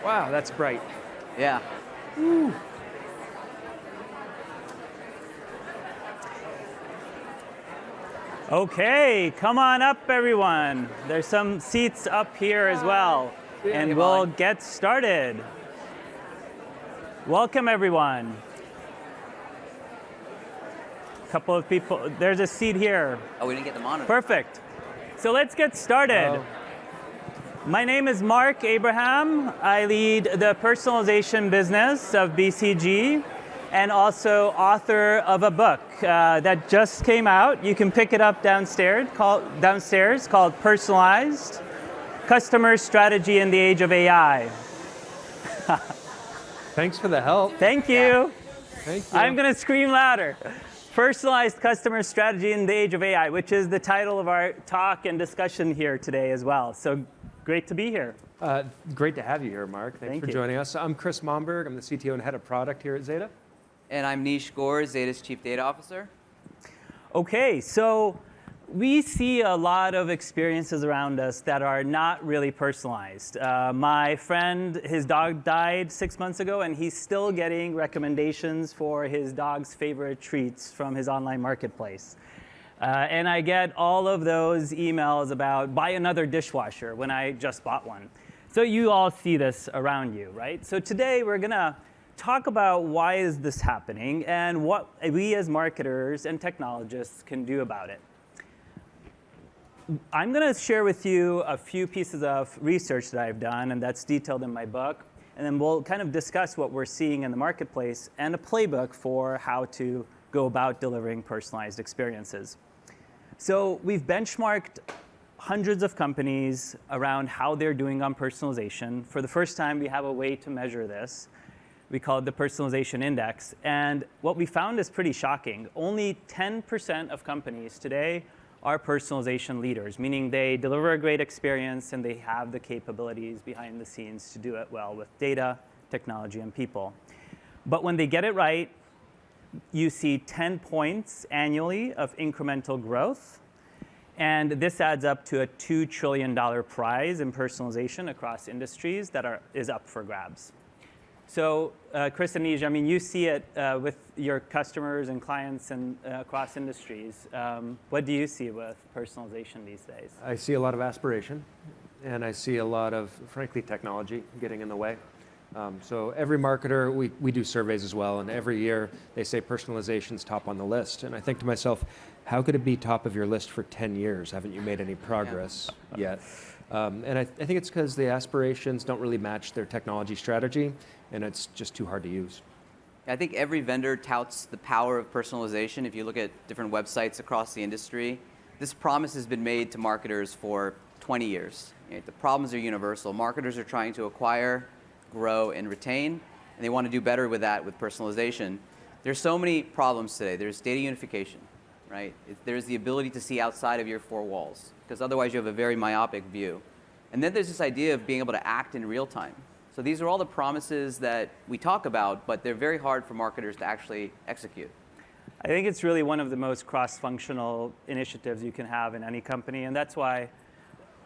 Wow, that's bright. Yeah. Woo. Okay, come on up, everyone. There's some seats up here as well, and we'll get started. Welcome, everyone. A couple of people. There's a seat here. Oh, we didn't get the monitor. Perfect. So let's get started. My name is Mark Abraham. I lead the personalization business of BCG and also author of a book that just came out. You can pick it up downstairs called Personalized: Customer Strategy in the Age of AI. Thanks for the help. Thank you. Thank you. I'm going to scream louder. Personalized Customer Strategy in the Age of AI, which is the title of our talk and discussion here today as well. So great to be here. Great to have you here, Mark. Thanks for joining us. I'm Chris Monberg. I'm the CTO and head of product here at Zeta. And I'm Neej, Gore, Zeta's chief data officer. Okay, so we see a lot of experiences around us that are not really personalized. My friend, his dog died 6 months ago, and he's still getting recommendations for his dog's favorite treats from his online marketplace. And I get all of those emails about buy another dishwasher when I just bought one. So you all see this around you, right? So today we're going to talk about why is this happening and what we as marketers and technologists can do about it. I'm going to share with you a few pieces of research that I've done, and that's detailed in my book. And then we'll kind of discuss what we're seeing in the marketplace and a playbook for how to go about delivering personalized experiences. So we've benchmarked hundreds of companies around how they're doing on personalization. For the first time, we have a way to measure this. We call it the Personalization Index. And what we found is pretty shocking. Only 10% of companies today are personalization leaders, meaning they deliver a great experience and they have the capabilities behind the scenes to do it well with data, technology, and people. But when they get it right, you see 10 points annually of incremental growth. And this adds up to a $2 trillion prize in personalization across industries that is up for grabs. So Chris and Neej, I mean, you see it with your customers and clients and across industries. What do you see with personalization these days? I see a lot of aspiration, and I see a lot of, frankly, technology getting in the way. So every marketer, we do surveys as well, and every year they say personalization's top on the list. And I think to myself, how could it be top of your list for 10 years? Haven't you made any progress yet? And I think it's because the aspirations don't really match their technology strategy, and it's just too hard to use. I think every vendor touts the power of personalization. If you look at different websites across the industry, this promise has been made to marketers for 20 years. Right? The problems are universal. Marketers are trying to acquire, grow, and retain, and they want to do better with that with personalization. There's so many problems today. There's data unification, right? There's the ability to see outside of your four walls, because otherwise you have a very myopic view. And then there's this idea of being able to act in real time. So these are all the promises that we talk about, but they're very hard for marketers to actually execute. I think it's really one of the most cross-functional initiatives you can have in any company, and that's why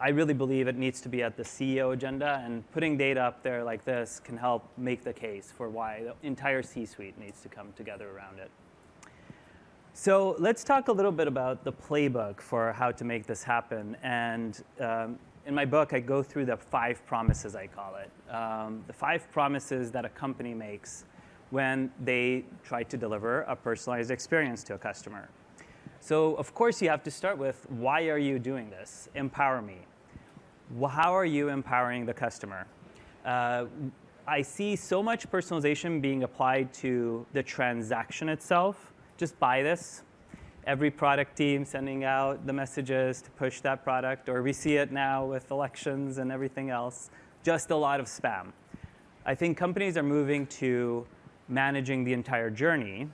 I really believe it needs to be at the CEO agenda, and putting data up there like this can help make the case for why the entire C-suite needs to come together around it. So let's talk a little bit about the playbook for how to make this happen. And in my book, I go through the 5 promises, I call it. The 5 promises that a company makes when they try to deliver a personalized experience to a customer. So of course, you have to start with, why are you doing this? Empower me. How are you empowering the customer? I see so much personalization being applied to the transaction itself. Just buy this. Every product team sending out the messages to push that product, or we see it now with elections and everything else. Just a lot of spam. I think companies are moving to managing the entire journey.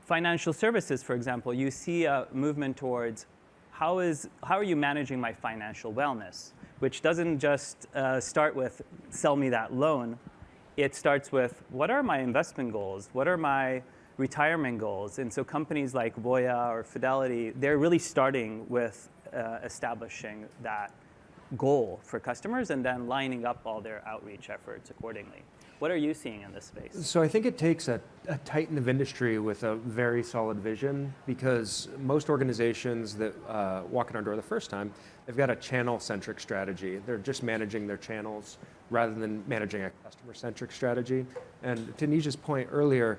Financial services, for example, you see a movement towards how are you managing my financial wellness, which doesn't just start with sell me that loan. It starts with, what are my investment goals? What are my retirement goals? And so companies like Voya or Fidelity, they're really starting with establishing that goal for customers and then lining up all their outreach efforts accordingly. What are you seeing in this space? So I think it takes a titan of industry with a very solid vision, because most organizations that walk in our door the first time, they've got a channel-centric strategy. They're just managing their channels rather than managing a customer-centric strategy. And to Neej's point earlier,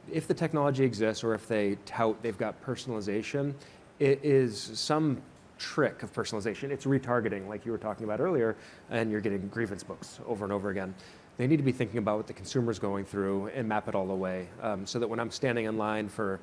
if the technology exists or if they tout they've got personalization, it is some trick of personalization. It's retargeting, like you were talking about earlier, and you're getting grievance books over and over again. They need to be thinking about what the consumer's going through and map it all away, so that when I'm standing in line for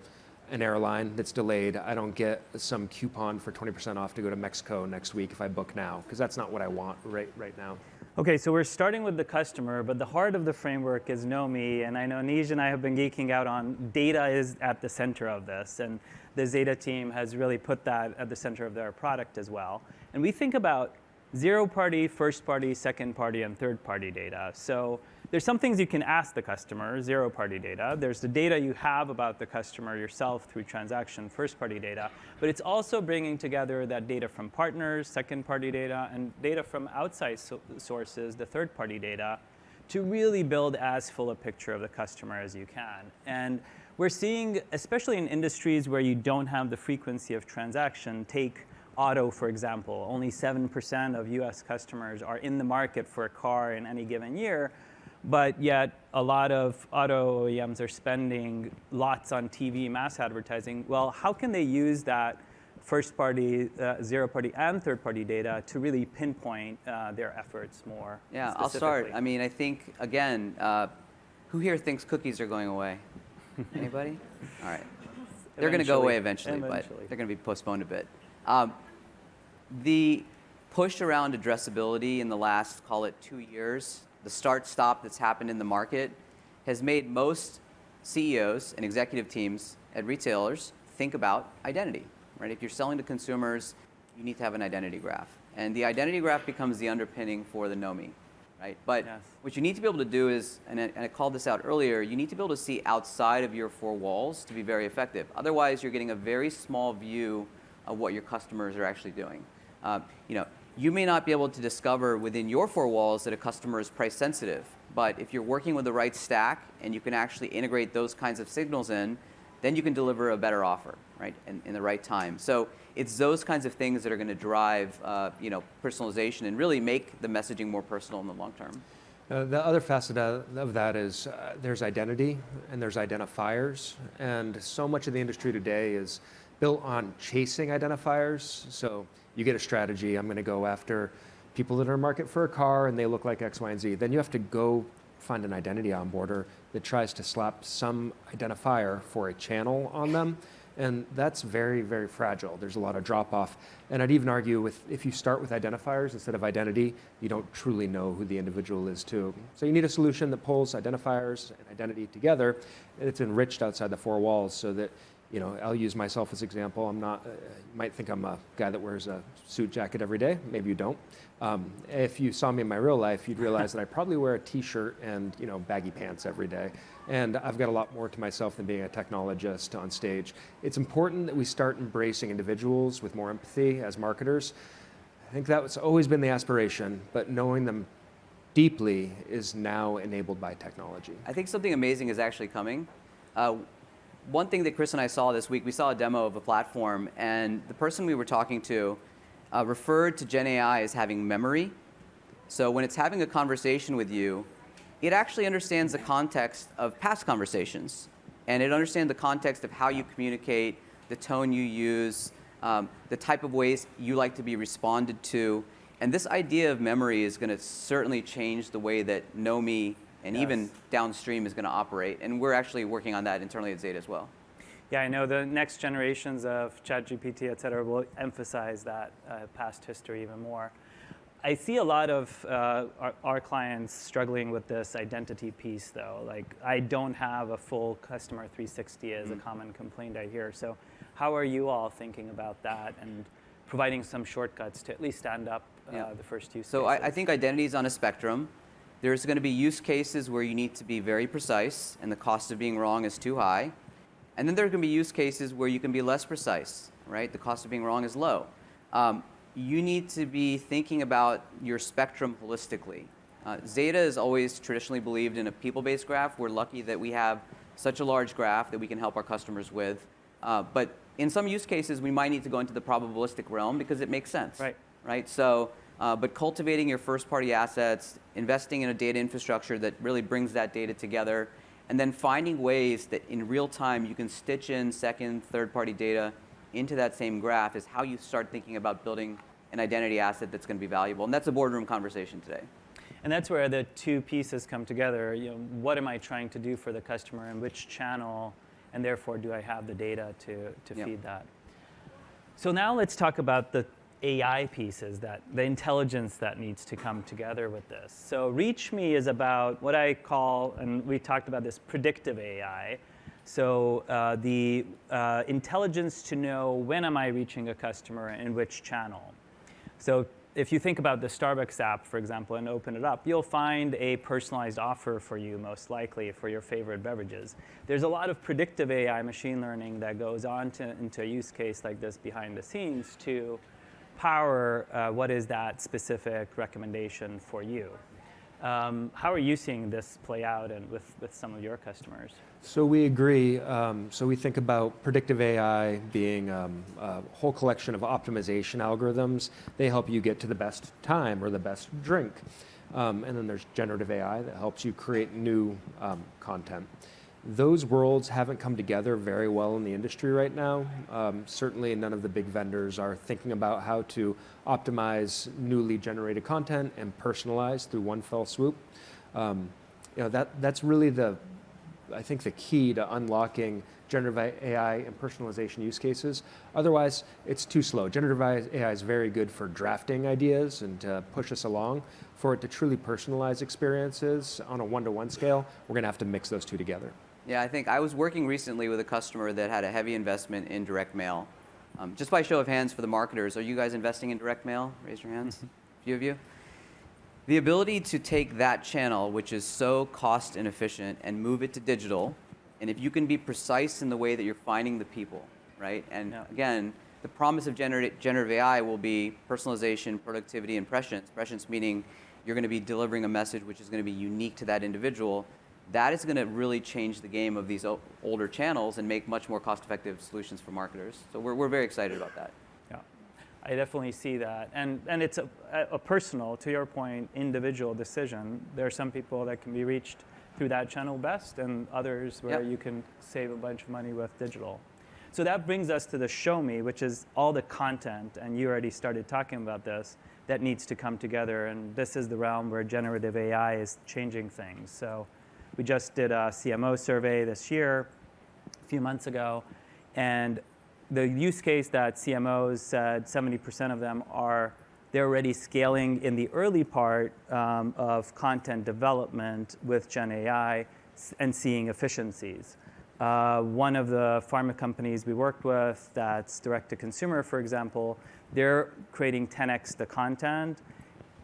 an airline that's delayed, I don't get some coupon for 20% off to go to Mexico next week if I book now, because that's not what I want right now. Okay, so we're starting with the customer, but the heart of the framework is Know Me, and I know Neej and I have been geeking out on data is at the center of this, and the Zeta team has really put that at the center of their product as well. And we think about zero-party, first-party, second-party, and third-party data. So there's some things you can ask the customer, zero-party data. There's the data you have about the customer yourself through transaction, first-party data. But it's also bringing together that data from partners, second-party data, and data from outside sources, the third-party data, to really build as full a picture of the customer as you can. And we're seeing, especially in industries where you don't have the frequency of transaction, take auto, for example. Only 7% of US customers are in the market for a car in any given year, but yet a lot of auto OEMs are spending lots on TV mass advertising. Well, how can they use that first-party, zero-party, and third-party data to really pinpoint their efforts more Yeah, I'll start. I mean, I think, again, who here thinks cookies are going away? Anybody? All right. They're going to go away eventually, but they're going to be postponed a bit. The push around addressability in the last, call it 2 years, the start-stop that's happened in the market has made most CEOs and executive teams at retailers think about identity, right? If you're selling to consumers, you need to have an identity graph. And the identity graph becomes the underpinning for the Know Me, right? But Yes. what you need to be able to do is, and I called this out earlier, you need to be able to see outside of your four walls to be very effective. Otherwise, you're getting a very small view of what your customers are actually doing. You may not be able to discover within your four walls that a customer is price sensitive, but if you're working with the right stack and you can actually integrate those kinds of signals in, then you can deliver a better offer, right, in the right time. So it's those kinds of things that are going to drive, personalization and really make the messaging more personal in the long term. The other facet of that is there's identity and there's identifiers, and so much of the industry today is built on chasing identifiers. So you get a strategy, I'm going to go after people that are in market for a car and they look like X, Y, and Z. Then you have to go find an identity onboarder that tries to slap some identifier for a channel on them. And that's very, very fragile. There's a lot of drop off. And I'd even argue if you start with identifiers instead of identity, you don't truly know who the individual is too. So you need a solution that pulls identifiers and identity together, and it's enriched outside the four walls so that, I'll use myself as example. I'm not, you might think I'm a guy that wears a suit jacket every day. Maybe you don't. If you saw me in my real life, you'd realize that I probably wear a t-shirt and, baggy pants every day. And I've got a lot more to myself than being a technologist on stage. It's important that we start embracing individuals with more empathy as marketers. I think that's always been the aspiration, but knowing them deeply is now enabled by technology. I think something amazing is actually coming. One thing that Chris and I saw this week, we saw a demo of a platform, and the person we were talking to referred to Gen AI as having memory. So when it's having a conversation with you, it actually understands the context of past conversations, and it understands the context of how you communicate, the tone you use, the type of ways you like to be responded to. And this idea of memory is going to certainly change the way that Know Me and Yes. even downstream is going to operate. And we're actually working on that internally at Zeta as well. Yeah, I know the next generations of ChatGPT, et cetera, will emphasize that past history even more. I see a lot of our clients struggling with this identity piece, though. Like, I don't have a full customer 360 is a common complaint I hear. So how are you all thinking about that and providing some shortcuts to at least stand up the first use So cases? I think identity is on a spectrum. There's going to be use cases where you need to be very precise and the cost of being wrong is too high. And then there are going to be use cases where you can be less precise, right? The cost of being wrong is low. you need to be thinking about your spectrum holistically. Zeta has always traditionally believed in a people-based graph. We're lucky that we have such a large graph that we can help our customers with. But in some use cases, we might need to go into the probabilistic realm because it makes sense. Right? So, but cultivating your first-party assets, investing in a data infrastructure that really brings that data together, and then finding ways that in real time you can stitch in second, third-party data into that same graph is how you start thinking about building an identity asset that's going to be valuable. And that's a boardroom conversation today. And that's where the two pieces come together. What am I trying to do for the customer and which channel, and therefore do I have the data to feed that? So now let's talk about the AI pieces, the intelligence that needs to come together with this. So ReachMe is about what I call, and we talked about this, predictive AI. So the intelligence to know when am I reaching a customer and which channel. So if you think about the Starbucks app, for example, and open it up, you'll find a personalized offer for you, most likely, for your favorite beverages. There's a lot of predictive AI machine learning that goes on into a use case like this behind the scenes to power what is that specific recommendation for you. How are you seeing this play out and with some of your customers? So we agree. So we think about predictive AI being a whole collection of optimization algorithms. They help you get to the best time or the best drink. And then there's generative AI that helps you create new content. Those worlds haven't come together very well in the industry right now. Certainly none of the big vendors are thinking about how to optimize newly generated content and personalize through one fell swoop. That's really I think the key to unlocking generative AI and personalization use cases. Otherwise, it's too slow. Generative AI is very good for drafting ideas and to push us along. For it to truly personalize experiences on a one-to-one scale, we're going to have to mix those two together. Yeah, I think I was working recently with a customer that had a heavy investment in direct mail. Just by show of hands for the marketers, are you guys investing in direct mail? Raise your hands. A few of you. The ability to take that channel, which is so cost inefficient, and move it to digital, and if you can be precise in the way that you're finding the people, right? And again, the promise of generative AI will be personalization, productivity, and prescience. Prescience meaning you're going to be delivering a message which is going to be unique to that individual. That is going to really change the game of these older channels and make much more cost-effective solutions for marketers. So we're very excited about that. Yeah, I definitely see that. And it's a personal, to your point, individual decision. There are some people that can be reached through that channel best and others where you can save a bunch of money with digital. So that brings us to the show me, which is all the content, and you already started talking about this, that needs to come together. And this is the realm where generative AI is changing things. So we just did a CMO survey this year, a few months ago, and the use case that CMOs said 70% of them they're already scaling in the early part of content development with Gen AI and seeing efficiencies. One of the pharma companies we worked with that's direct to consumer, for example, they're creating 10x the content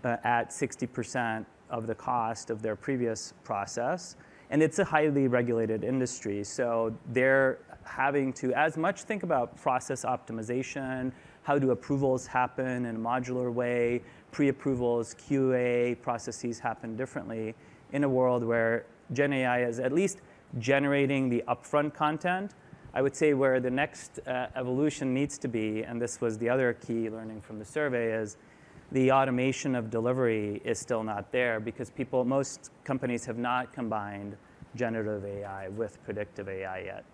at 60% of the cost of their previous process. And it's a highly regulated industry. So they're having to as much think about process optimization, how do approvals happen in a modular way, pre-approvals, QA processes happen differently in a world where Gen AI is at least generating the upfront content. I would say where the next evolution needs to be, and this was the other key learning from the survey, is the automation of delivery is still not there because most companies have not combined generative AI with predictive AI yet.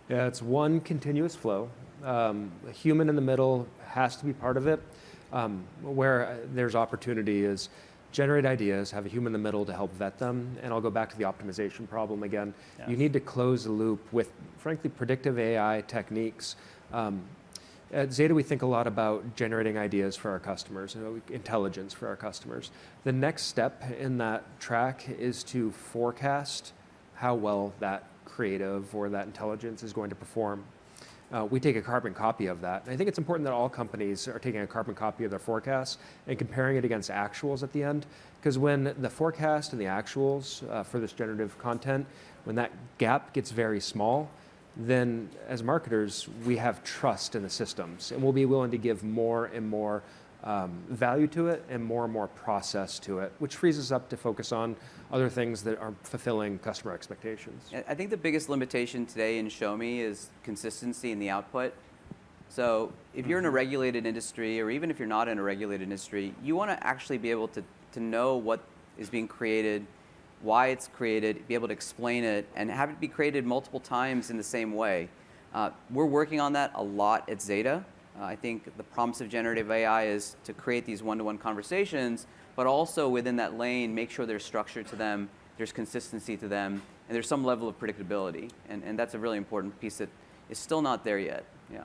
Yeah, it's one continuous flow. A human in the middle has to be part of it. Where there's opportunity is generate ideas, have a human in the middle to help vet them, and I'll go back to the optimization problem again. Yes. You need to close the loop with, frankly, predictive AI techniques. At Zeta, we think a lot about generating ideas for our customers, intelligence for our customers. The next step in that track is to forecast how well that creative or that intelligence is going to perform. We take a carbon copy of that. And I think it's important that all companies are taking a carbon copy of their forecasts and comparing it against actuals at the end. Because when the forecast and the actuals for this generative content, when that gap gets very small, then as marketers, we have trust in the systems, and we'll be willing to give more and more value to it and more process to it, which frees us up to focus on other things that are fulfilling customer expectations. I think the biggest limitation today in Show Me is consistency in the output. So if you're in a regulated industry, or even if you're not in a regulated industry, you want to actually be able to know what is being created, why it's created, be able to explain it, and have it be created multiple times in the same way. We're working on that a lot at Zeta. I think the promise of generative AI is to create these one-to-one conversations, but also within that lane, make sure there's structure to them, there's consistency to them, and there's some level of predictability. And that's a really important piece that is still not there yet. Yeah.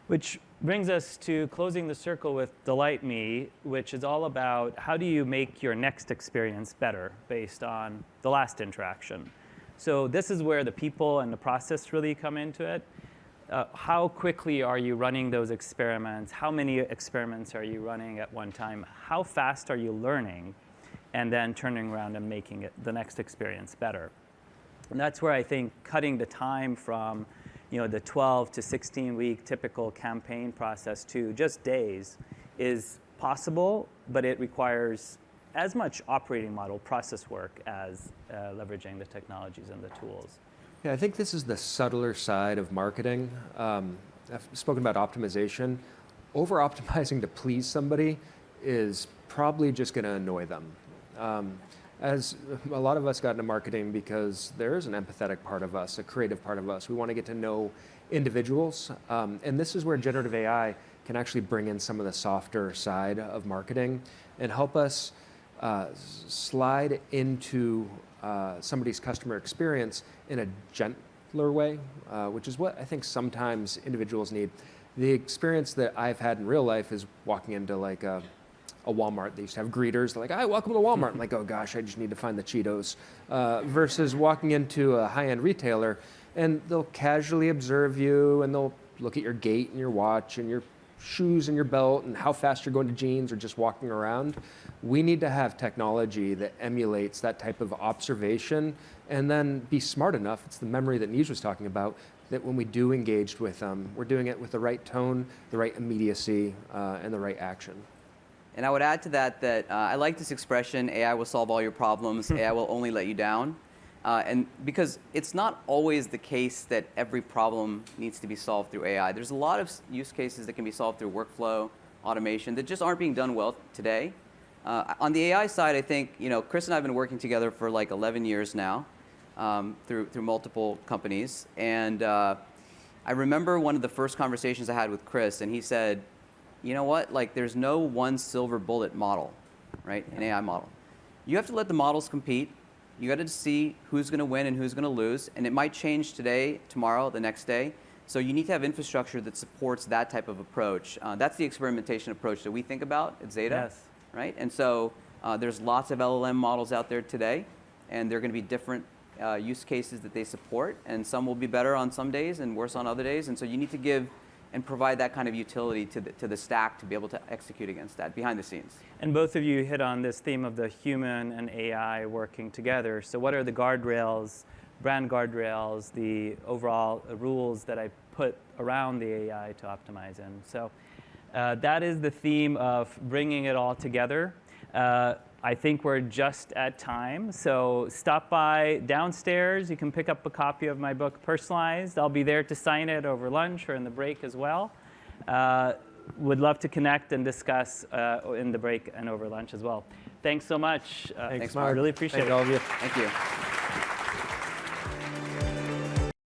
Which brings us to closing the circle with Delight Me, which is all about how do you make your next experience better based on the last interaction. So this is where the people and the process really come into it. How quickly are you running those experiments? How many experiments are you running at one time? How fast are you learning? And then turning around and making it the next experience better. And that's where I think cutting the time from the 12 to 16-week typical campaign process to just days is possible, but it requires as much operating model process work as leveraging the technologies and the tools. Yeah, I think this is the subtler side of marketing. I've spoken about optimization. Over-optimizing to please somebody is probably just going to annoy them. As a lot of us got into marketing because there is an empathetic part of us, a creative part of us. We want to get to know individuals. And this is where generative AI can actually bring in some of the softer side of marketing and help us slide into somebody's customer experience in a gentler way, which is what I think sometimes individuals need. The experience that I've had in real life is walking into like a Walmart. They used to have greeters. They're like, "Hi, welcome to Walmart." I'm like, "Oh gosh, I just need to find the Cheetos." Versus walking into a high-end retailer, and they'll casually observe you, and they'll look at your gait and your watch and your shoes and your belt and how fast you're going to jeans or just walking around. We need to have technology that emulates that type of observation and then be smart enough. It's the memory that Neej was talking about, that when we do engage with them, we're doing it with the right tone, the right immediacy, and the right action. And I would add to that I like this expression, AI will solve all your problems, AI will only let you down. And because it's not always the case that every problem needs to be solved through AI. There's a lot of use cases that can be solved through workflow, automation, that just aren't being done well today. On the AI side, I think, Chris and I have been working together for like 11 years now, through multiple companies. And I remember one of the first conversations I had with Chris, and he said, you know what, like there's no one silver bullet model, right, an AI model. You have to let the models compete. You got to see who's going to win and who's going to lose, and it might change today, tomorrow, the next day. So you need to have infrastructure that supports that type of approach. That's the experimentation approach that we think about at Zeta, Yes. right? And so there's lots of LLM models out there today, and they're going to be different use cases that they support, and some will be better on some days and worse on other days. And so you need to give and provide that kind of utility to the stack to be able to execute against that behind the scenes. And both of you hit on this theme of the human and AI working together. So what are the guardrails, brand guardrails, the overall rules that I put around the AI to optimize in? So that is the theme of bringing it all together. I think we're just at time. So stop by downstairs. You can pick up a copy of my book, Personalized. I'll be there to sign it over lunch or in the break as well. Would love to connect and discuss in the break and over lunch as well. Thanks so much. Thanks, Mark. Really appreciate it. Thank all of you. Thank you.